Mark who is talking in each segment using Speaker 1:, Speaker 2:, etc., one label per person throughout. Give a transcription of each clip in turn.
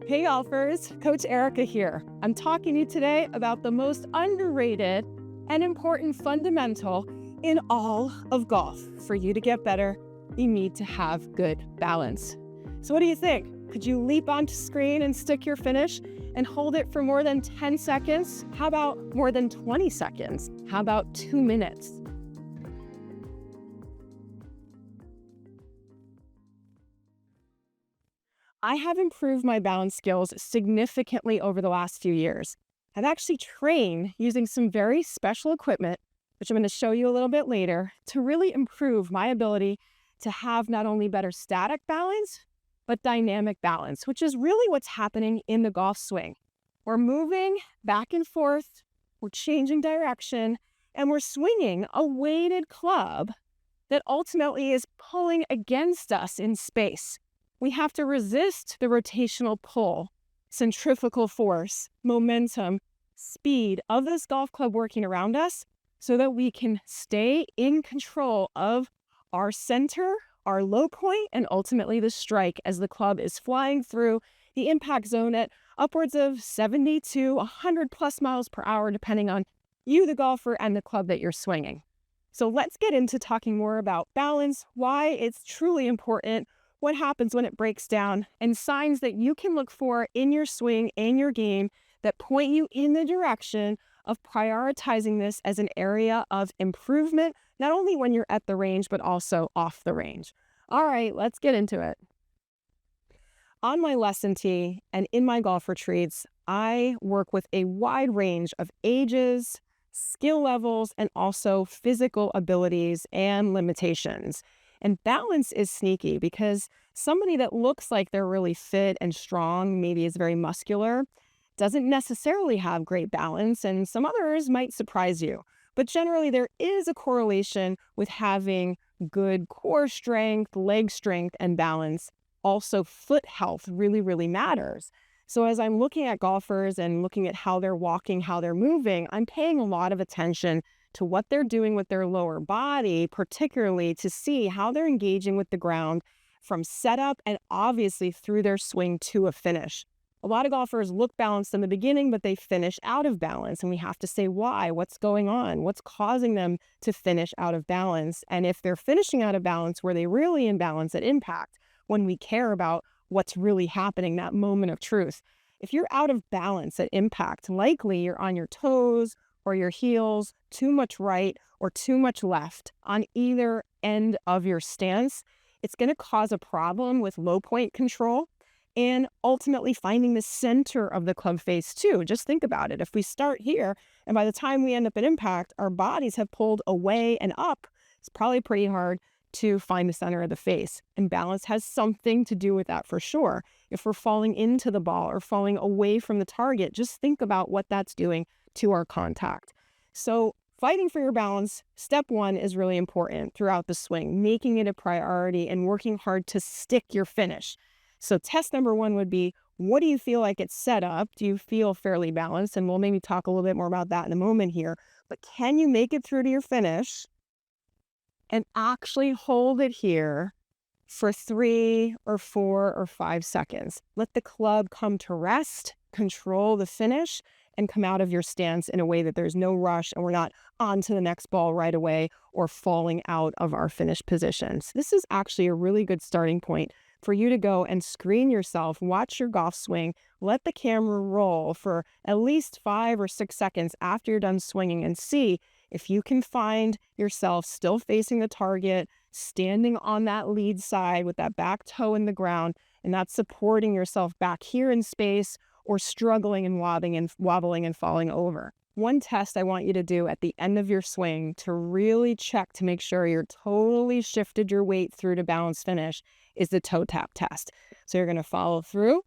Speaker 1: Hey golfers, Coach Erika here. I'm talking to you today about the most underrated and important fundamental in all of golf. For you to get better, you need to have good balance. So what do you think? Could you leap onto screen and stick your finish and hold it for more than 10 seconds? How about more than 20 seconds? How about 2 minutes? I have improved my balance skills significantly over the last few years. I've actually trained using some very special equipment, which I'm going to show you a little bit later, to really improve my ability to have not only better static balance, but dynamic balance, which is really what's happening in the golf swing. We're moving back and forth, we're changing direction, and we're swinging a weighted club that ultimately is pulling against us in space. We have to resist the rotational pull, centrifugal force, momentum, speed of this golf club working around us so that we can stay in control of our center, our low point, and ultimately the strike as the club is flying through the impact zone at upwards of 70 to 100 plus miles per hour, depending on you, the golfer, and the club that you're swinging. So let's get into talking more about balance, why it's truly important, what happens when it breaks down, and signs that you can look for in your swing and your game that point you in the direction of prioritizing this as an area of improvement, not only when you're at the range, but also off the range. All right, let's get into it. On my lesson tee and in my golf retreats, I work with a wide range of ages, skill levels, and also physical abilities and limitations. And balance is sneaky because somebody that looks like they're really fit and strong, maybe is very muscular, doesn't necessarily have great balance, and some others might surprise you. But generally, there is a correlation with having good core strength, leg strength, and balance. Also, foot health really matters. So as I'm looking at golfers and looking at how they're walking, how they're moving, I'm paying a lot of attention to what they're doing with their lower body, particularly to see how they're engaging with the ground from setup and obviously through their swing to a finish. A lot of golfers look balanced in the beginning, but they finish out of balance, and we have to say why, what's going on, what's causing them to finish out of balance. And if they're finishing out of balance, were they really in balance at impact when we care about what's really happening, that moment of truth? If you're out of balance at impact, likely you're on your toes or your heels, too much right or too much left on either end of your stance. It's going to cause a problem with low point control and ultimately finding the center of the club face too. Just think about it. If we start here and by the time we end up at impact, our bodies have pulled away and up, it's probably pretty hard to find the center of the face. And balance has something to do with that for sure. If we're falling into the ball or falling away from the target, just think about what that's doing to our contact. So fighting for your balance, step one, is really important throughout the swing, making it a priority and working hard to stick your finish. So test number one would be, what do you feel like it's set up? Do you feel fairly balanced? And we'll maybe talk a little bit more about that in a moment here. But can you make it through to your finish and actually hold it here for 3 or 4 or 5 seconds? Let the club come to rest, control the finish, and come out of your stance in a way that there's no rush and we're not on to the next ball right away or falling out of our finished positions. This is actually a really good starting point for you to go and screen yourself, watch your golf swing, let the camera roll for at least 5 or 6 seconds after you're done swinging and see if you can find yourself still facing the target, standing on that lead side with that back toe in the ground and not supporting yourself back here in space or struggling and wobbling and falling over. One test I want you to do at the end of your swing to really check to make sure you're totally shifted your weight through to balance finish is the toe tap test. So you're going to follow through,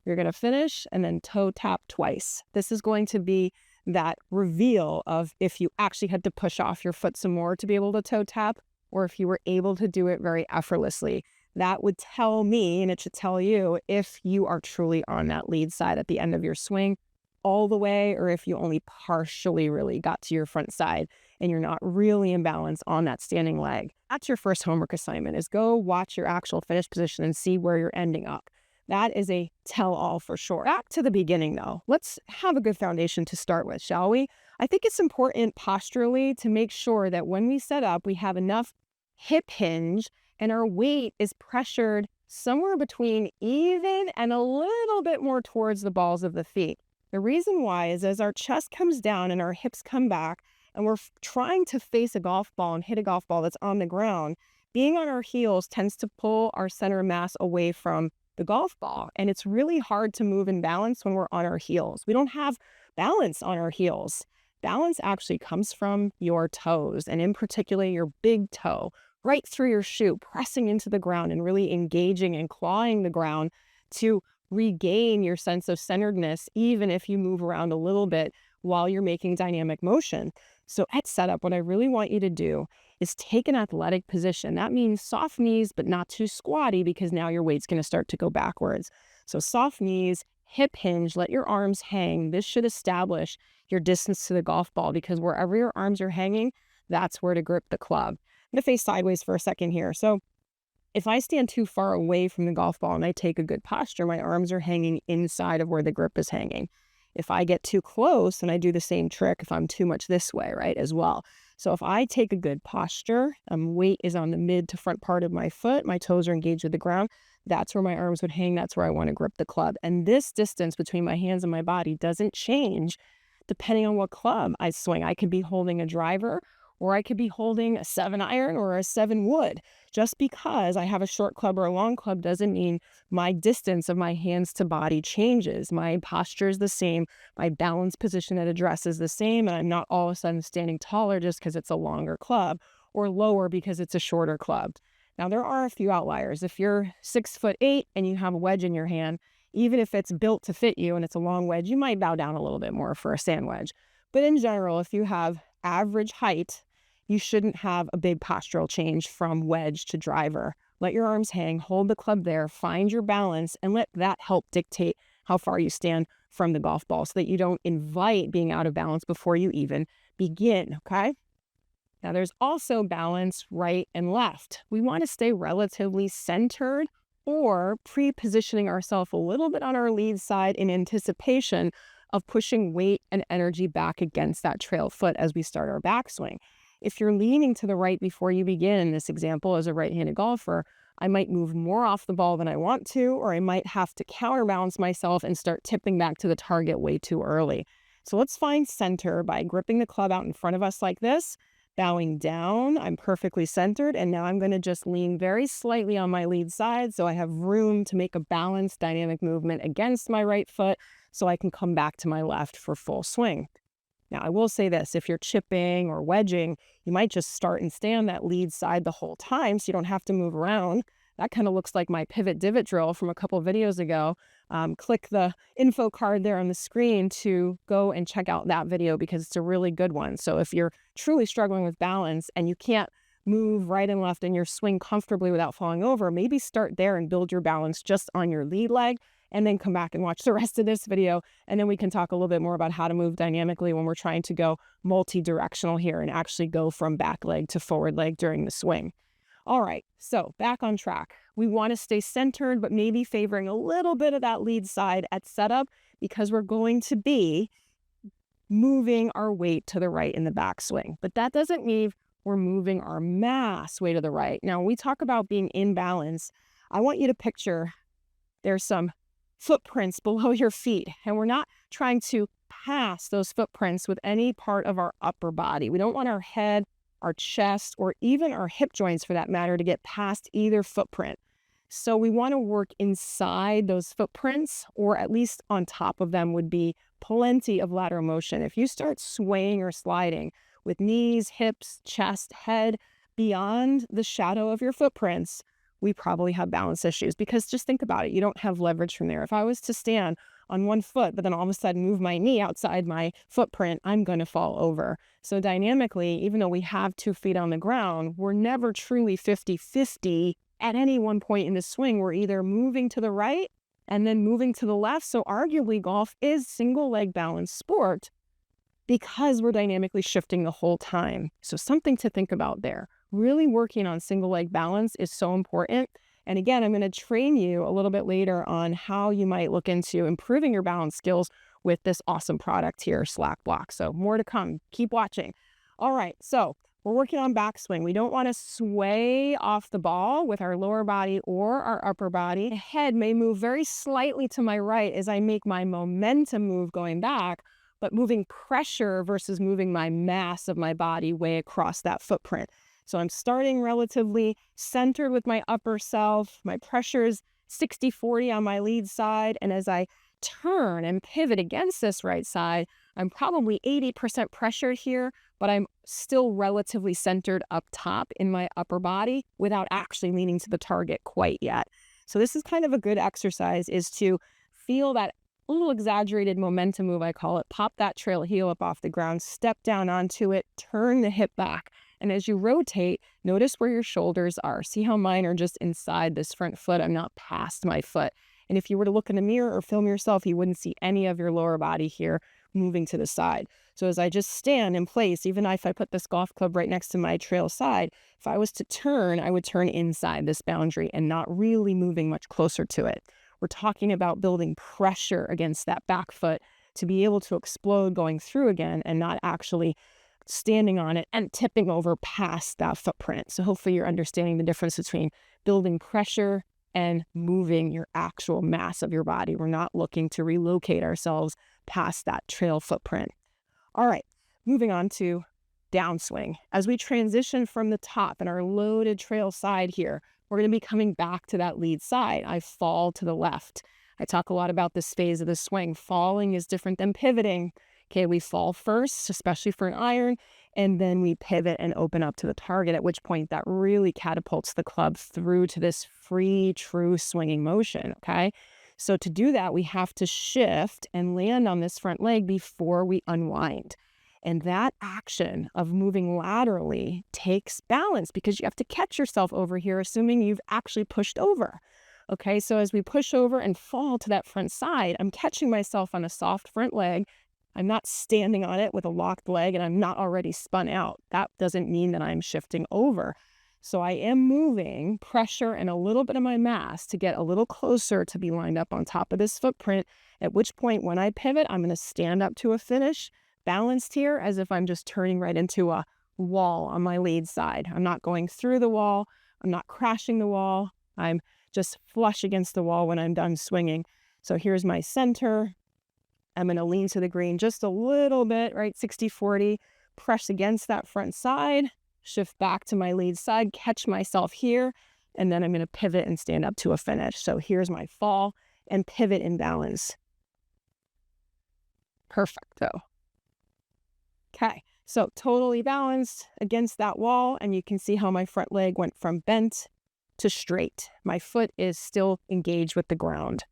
Speaker 1: you're going to finish, and then toe tap twice. This is going to be that reveal of if you actually had to push off your foot some more to be able to toe tap, or if you were able to do it very effortlessly. That would tell me, and it should tell you, if you are truly on that lead side at the end of your swing all the way, or if you only partially really got to your front side and you're not really in balance on that standing leg. That's your first homework assignment, is go watch your actual finish position and see where you're ending up. That is a tell-all for sure. Back to the beginning though. Let's have a good foundation to start with, shall we? I think it's important posturally to make sure that when we set up, we have enough hip hinge and our weight is pressured somewhere between even and a little bit more towards the balls of the feet. The reason why is as our chest comes down and our hips come back and we're trying to face a golf ball and hit a golf ball that's on the ground, being on our heels tends to pull our center of mass away from the golf ball. And it's really hard to move in balance when we're on our heels. We don't have balance on our heels. Balance actually comes from your toes, and in particular your big toe, right through your shoe, pressing into the ground and really engaging and clawing the ground to regain your sense of centeredness, even if you move around a little bit while you're making dynamic motion. So at setup, what I really want you to do is take an athletic position. That means soft knees, but not too squatty because now your weight's going to start to go backwards. So soft knees, hip hinge, let your arms hang. This should establish your distance to the golf ball because wherever your arms are hanging, that's where to grip the club. I'm going to face sideways for a second here. So if I stand too far away from the golf ball and I take a good posture, my arms are hanging inside of where the grip is hanging. If I get too close and I do the same trick, if I'm too much this way, right, as well. So if I take a good posture, weight is on the mid to front part of my foot, my toes are engaged with the ground, that's where my arms would hang, that's where I want to grip the club. And this distance between my hands and my body doesn't change depending on what club I swing. I could be holding a driver, or I could be holding a 7-iron or a 7-wood. Just because I have a short club or a long club doesn't mean my distance of my hands to body changes. My posture is the same. My balance position at address is the same. And I'm not all of a sudden standing taller just because it's a longer club or lower because it's a shorter club. Now, there are a few outliers. If you're 6'8" and you have a wedge in your hand, even if it's built to fit you and it's a long wedge, you might bow down a little bit more for a sand wedge. But in general, if you have average height, you shouldn't have a big postural change from wedge to driver. Let your arms hang, hold the club there, find your balance, and let that help dictate how far you stand from the golf ball so that you don't invite being out of balance before you even begin, okay? Now, there's also balance right and left. We want to stay relatively centered or pre-positioning ourselves a little bit on our lead side in anticipation of pushing weight and energy back against that trail foot as we start our backswing. If you're leaning to the right before you begin, in this example, as a right-handed golfer, I might move more off the ball than I want to, or I might have to counterbalance myself and start tipping back to the target way too early. So let's find center by gripping the club out in front of us like this, bowing down. I'm perfectly centered, and now I'm going to just lean very slightly on my lead side so I have room to make a balanced dynamic movement against my right foot so I can come back to my left for full swing. Now, I will say this, if you're chipping or wedging, you might just start and stay on that lead side the whole time so you don't have to move around. That kind of looks like my pivot divot drill from a couple of videos ago. Click the info card there on the screen to go and check out that video because it's a really good one. So if you're truly struggling with balance and you can't move right and left in your swing comfortably without falling over, maybe start there and build your balance just on your lead leg, and then come back and watch the rest of this video. And then we can talk a little bit more about how to move dynamically when we're trying to go multi-directional here and actually go from back leg to forward leg during the swing. All right, so back on track. We want to stay centered, but maybe favoring a little bit of that lead side at setup because we're going to be moving our weight to the right in the backswing. But that doesn't mean we're moving our mass way to the right. Now, when we talk about being in balance, I want you to picture there's some footprints below your feet, and we're not trying to pass those footprints with any part of our upper body. We don't want our head, our chest, or even our hip joints for that matter to get past either footprint. So we want to work inside those footprints, or at least on top of them would be plenty of lateral motion. If you start swaying or sliding with knees, hips, chest, head beyond the shadow of your footprints, we probably have balance issues because just think about it. You don't have leverage from there. If I was to stand on one foot, but then all of a sudden move my knee outside my footprint, I'm going to fall over. So dynamically, even though we have 2 feet on the ground, we're never truly 50-50 at any one point in the swing. We're either moving to the right and then moving to the left. So arguably golf is single leg balance sport because we're dynamically shifting the whole time. So something to think about there. Really working on single leg balance is so important. And again, I'm going to train you a little bit later on how you might look into improving your balance skills with this awesome product here, Slack Block. So more to come. Keep watching. All right, so we're working on backswing. We don't want to sway off the ball with our lower body or our upper body. The head may move very slightly to my right as I make my momentum move going back, but moving pressure versus moving my mass of my body way across that footprint. So I'm starting relatively centered with my upper self. My pressure is 60-40 on my lead side. And as I turn and pivot against this right side, I'm probably 80% pressured here, but I'm still relatively centered up top in my upper body without actually leaning to the target quite yet. So this is kind of a good exercise, is to feel that little exaggerated momentum move, I call it. Pop that trail heel up off the ground, step down onto it, turn the hip back. And as you rotate, notice where your shoulders are. See how mine are just inside this front foot. I'm not past my foot. And if you were to look in a mirror or film yourself, you wouldn't see any of your lower body here moving to the side. So as I just stand in place, even if I put this golf club right next to my trail side, if I was to turn, I would turn inside this boundary and not really moving much closer to it. We're talking about building pressure against that back foot to be able to explode going through again and not actually standing on it and tipping over past that footprint. So hopefully you're understanding the difference between building pressure and moving your actual mass of your body. We're not looking to relocate ourselves past that trail footprint. All right, moving on to downswing. As we transition from the top and our loaded trail side here, we're going to be coming back to that lead side. I fall to the left. I talk a lot about this phase of the swing. Falling is different than pivoting. Okay, we fall first, especially for an iron, and then we pivot and open up to the target, at which point that really catapults the club through to this free, true swinging motion, okay? So to do that, we have to shift and land on this front leg before we unwind. And that action of moving laterally takes balance because you have to catch yourself over here, assuming you've actually pushed over. Okay, so as we push over and fall to that front side, I'm catching myself on a soft front leg. I'm not standing on it with a locked leg and I'm not already spun out. That doesn't mean that I'm shifting over. So I am moving pressure and a little bit of my mass to get a little closer to be lined up on top of this footprint, at which point when I pivot, I'm going to stand up to a finish, balanced here as if I'm just turning right into a wall on my lead side. I'm not going through the wall. I'm not crashing the wall. I'm just flush against the wall when I'm done swinging. So here's my center. I'm going to lean to the green just a little bit, right? 60-40, press against that front side, shift back to my lead side, catch myself here, and then I'm going to pivot and stand up to a finish. So here's my fall and pivot in balance. Perfecto. Okay, so totally balanced against that wall, and you can see how my front leg went from bent to straight. My foot is still engaged with the ground.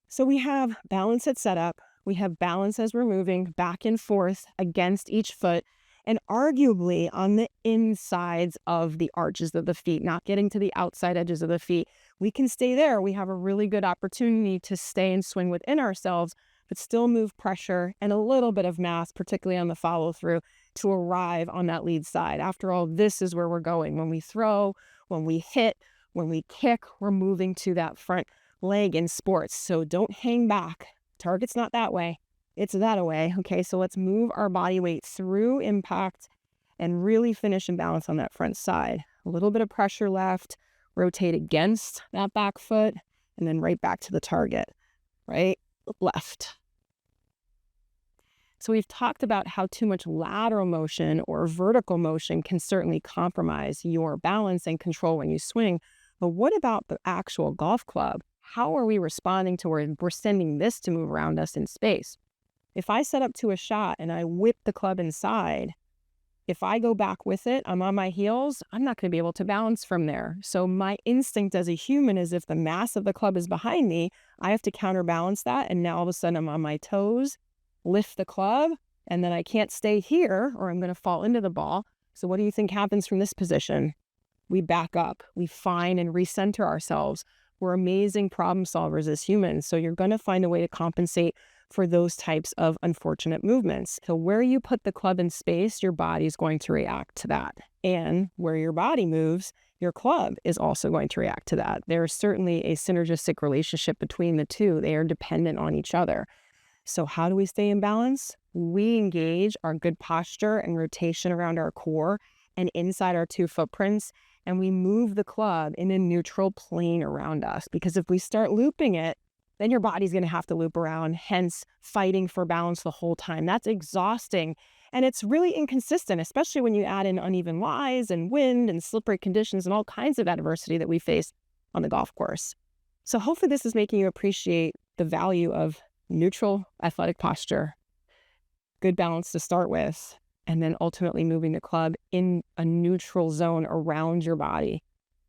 Speaker 1: So we have balance at setup. We have balance as we're moving back and forth against each foot, and arguably on the insides of the arches of the feet, not getting to the outside edges of the feet. We can stay there. We have a really good opportunity to stay and swing within ourselves, but still move pressure and a little bit of mass, particularly on the follow through, to arrive on that lead side. After all, this is where we're going. When we throw, when we hit, when we kick, we're moving to that front leg in sports. So don't hang back. Target's not that way. It's that way. Okay, so let's move our body weight through impact and really finish in balance on that front side. A little bit of pressure left, rotate against that back foot, and then right back to the target. Right, left. So we've talked about how too much lateral motion or vertical motion can certainly compromise your balance and control when you swing. But what about the actual golf club? How are we responding to where we're sending this to move around us in space? If I set up to a shot and I whip the club inside, if I go back with it, I'm on my heels, I'm not going to be able to balance from there. So my instinct as a human is if the mass of the club is behind me, I have to counterbalance that. And now all of a sudden I'm on my toes, lift the club, and then I can't stay here or I'm going to fall into the ball. So what do you think happens from this position? We back up, we find and recenter ourselves. We're amazing problem solvers as humans. So you're going to find a way to compensate for those types of unfortunate movements. So where you put the club in space, your body is going to react to that. And where your body moves your club is also going to react to that. There is certainly a synergistic relationship between the two. They are dependent on each other. So how do we stay in balance? We engage our good posture and rotation around our core and inside our 2 footprints, and we move the club in a neutral plane around us. Because if we start looping it, then your body's going to have to loop around, hence fighting for balance the whole time. That's exhausting. And it's really inconsistent, especially when you add in uneven lies and wind and slippery conditions and all kinds of adversity that we face on the golf course. So hopefully this is making you appreciate the value of neutral athletic posture, good balance to start with, and then ultimately moving the club in a neutral zone around your body.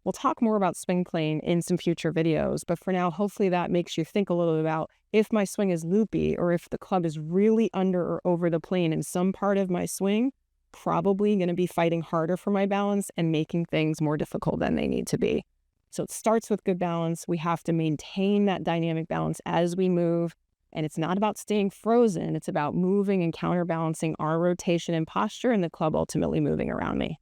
Speaker 1: We'll talk more about swing plane in some future videos, but for now, hopefully that makes you think a little bit about if my swing is loopy or if the club is really under or over the plane in some part of my swing, probably going to be fighting harder for my balance and making things more difficult than they need to be. So it starts with good balance. We have to maintain that dynamic balance as we move. And it's not about staying frozen. It's about moving and counterbalancing our rotation and posture and the club ultimately moving around me.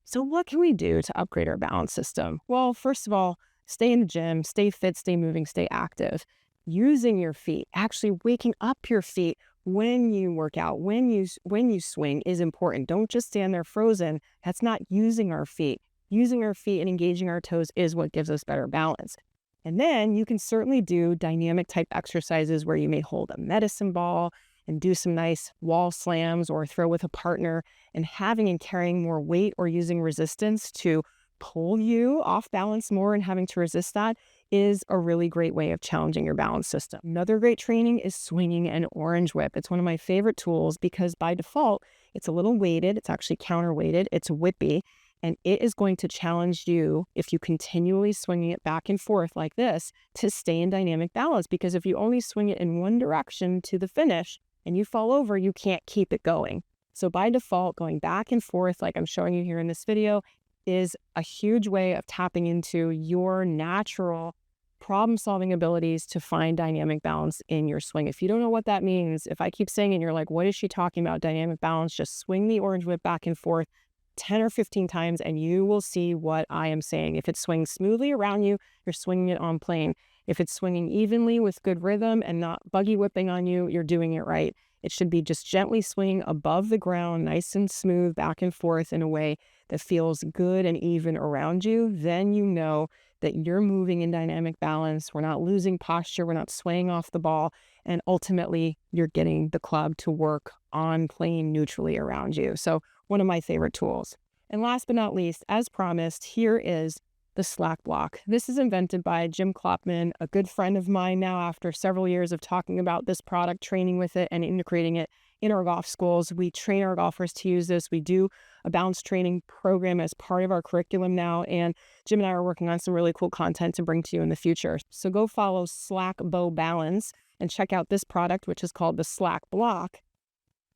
Speaker 1: So what can we do to upgrade our balance system? Well, first of all, stay in the gym, stay fit, stay moving, stay active. Using your feet, actually waking up your feet when you work out, when you swing is important. Don't just stand there frozen. That's not using our feet. Using our feet and engaging our toes is what gives us better balance. And then you can certainly do dynamic type exercises where you may hold a medicine ball and do some nice wall slams or throw with a partner, and having and carrying more weight or using resistance to pull you off balance more and having to resist that is a really great way of challenging your balance system. Another great training is swinging an orange whip. It's one of my favorite tools because by default, it's a little weighted. It's actually counterweighted. It's whippy. And it is going to challenge you, if you continually swinging it back and forth like this, to stay in dynamic balance. Because if you only swing it in one direction to the finish and you fall over, you can't keep it going. So by default, going back and forth like I'm showing you here in this video is a huge way of tapping into your natural problem-solving abilities to find dynamic balance in your swing. If you don't know what that means, if I keep saying it and you're like, what is she talking about, dynamic balance, just swing the orange whip back and forth 10 or 15 times and you will see what I am saying. If it swings smoothly around you, you're swinging it on plane. If it's swinging evenly with good rhythm and not buggy whipping on you, you're doing it right. It should be just gently swinging above the ground, nice and smooth, back and forth in a way that feels good and even around you. Then you know that you're moving in dynamic balance. We're not losing posture. We're not swaying off the ball. And ultimately, you're getting the club to work on plane neutrally around you. So one of my favorite tools. And last but not least, as promised, here is the slack block. This is invented by Jim Klopman, a good friend of mine now after several years of talking about this product, training with it and integrating it in our golf schools. We train our golfers to use this. We do a balance training program as part of our curriculum now, and Jim and I are working on some really cool content to bring to you in the future. So go follow Slack Bow Balance and check out this product, which is called the Slack Block.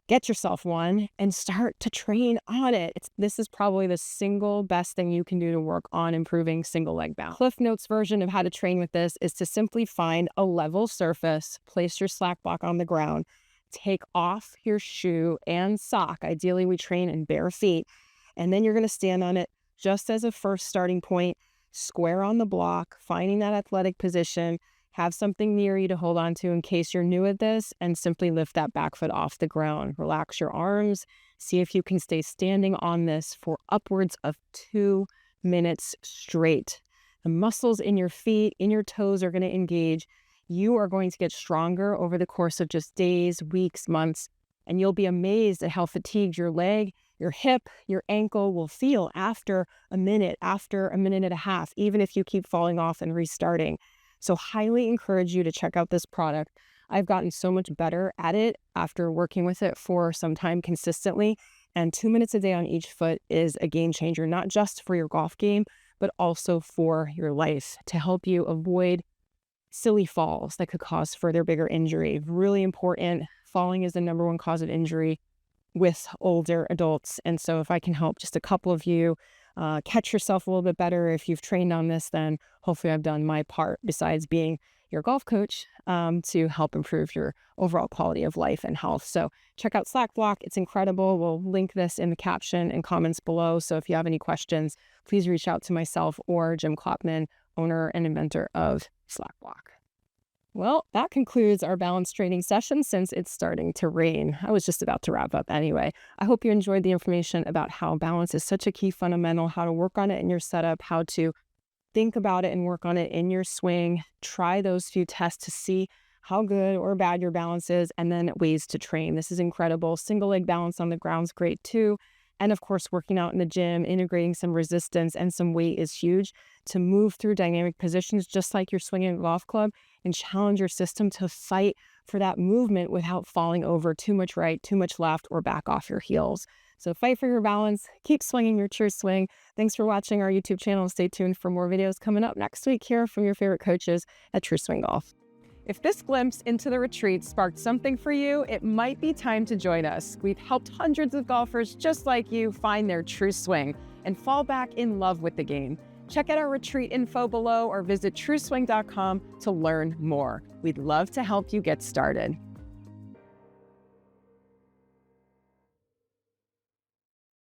Speaker 1: Get yourself one and start to train on it. This is probably the single best thing you can do to work on improving single leg balance. Cliff Notes version of how to train with this is to simply find a level surface, place your slack block on the ground, take off your shoe and sock. Ideally, we train in bare feet, and then you're going to stand on it just as a first starting point, square on the block, finding that athletic position. Have something near you to hold on to in case you're new at this, and simply lift that back foot off the ground. Relax your arms. See if you can stay standing on this for upwards of 2 minutes straight. The muscles in your feet, in your toes are going to engage. You are going to get stronger over the course of just days, weeks, months, and you'll be amazed at how fatigued your leg, your hip, your ankle will feel after a minute and a half, even if you keep falling off and restarting. So highly encourage you to check out this product. I've gotten so much better at it after working with it for some time consistently. And 2 minutes a day on each foot is a game changer, not just for your golf game, but also for your life, to help you avoid silly falls that could cause further bigger injury. Really important. Falling is the #1 cause of injury with older adults. And so if I can help just a couple of you catch yourself a little bit better if you've trained on this, then hopefully I've done my part besides being your golf coach to help improve your overall quality of life and health. So check out Slack Block. It's incredible. We'll link this in the caption and comments below. So if you have any questions, please reach out to myself or Jim Klopman, owner and inventor of Slack Block. Well, that concludes our balance training session since it's starting to rain. I was just about to wrap up anyway. I hope you enjoyed the information about how balance is such a key fundamental, how to work on it in your setup, how to think about it and work on it in your swing. Try those few tests to see how good or bad your balance is, and then ways to train. This is incredible. Single leg balance on the ground's great too. And of course, working out in the gym, integrating some resistance and some weight is huge to move through dynamic positions, just like you're swinging a golf club, and challenge your system to fight for that movement without falling over too much right, too much left, or back off your heels. So fight for your balance, keep swinging your true swing. Thanks for watching our YouTube channel. Stay tuned for more videos coming up next week here from your favorite coaches at True Swing Golf. If this glimpse into the retreat sparked something for you, it might be time to join us. We've helped hundreds of golfers just like you find their true swing and fall back in love with the game. Check out our retreat info below or visit trueswing.com to learn more. We'd love to help you get started.